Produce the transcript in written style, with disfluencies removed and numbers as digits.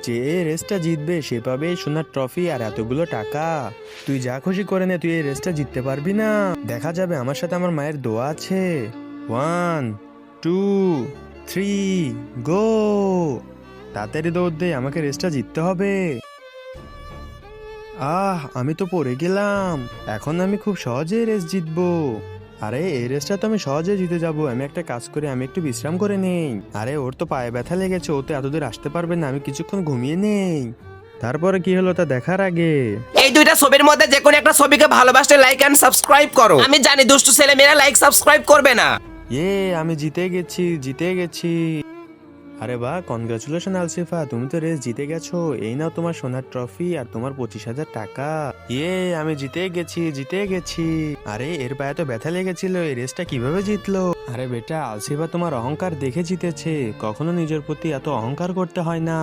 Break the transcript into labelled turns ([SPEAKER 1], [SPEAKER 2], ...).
[SPEAKER 1] যে এই রেসটা জিতবে সে পাবে এই সোনার ট্রফি আর এতগুলো টাকা। তুই যা খুশি করে নে, তুই এই রেসটা জিততে পারবি না। দেখা যাবে, আমার সাথে আমার মায়ের দোয়া আছে। 1 2 3 গো। তাড়াতাড়ি দৌড় দে, আমাকে রেসটা জিততে হবে। আমি তো পড়ে গেলাম। এখন আমি খুব সহজেই রেস জিতবো। আরে এই রেসটা তো আমি সহজে জিতে যাব। আমি একটা কাজ করে আমি একটু বিশ্রাম করে নেই। আরে ওর তো পায়ে ব্যথা লেগেছে, ও তো এতদূর আসতে পারবে না, আমি কিছুক্ষণ ঘুমিয়ে নেই। তারপরে কি হলো তা দেখার আগে
[SPEAKER 2] এই দুইটা ছবির মধ্যে যে কোনো একটা ছবিকে ভালোবাসলে লাইক এন্ড সাবস্ক্রাইব করো। আমি জানি দুষ্টু ছেলে মেয়েরা লাইক সাবস্ক্রাইব করবে না।
[SPEAKER 1] আমি জিতে গেছি, জিতে গেছি। আরে বাহ, কনগ্রাচুলেশন আলসিফা, তুমি তো রেস জিতে গেছো। এই নাও তোমার সোনার ট্রফি আর তোমার 25,000 টাকা। আমি জিতে গেছি, জিতে গেছি। আরে এর পায়ে তো ব্যথা লেগেছিল, এই রেসটা কিভাবে জিতলো? আরে বেটা, আলসিফা তোমার অহংকার দেখে জিতেছে। কখনো নিজের প্রতি এত অহংকার করতে হয় না।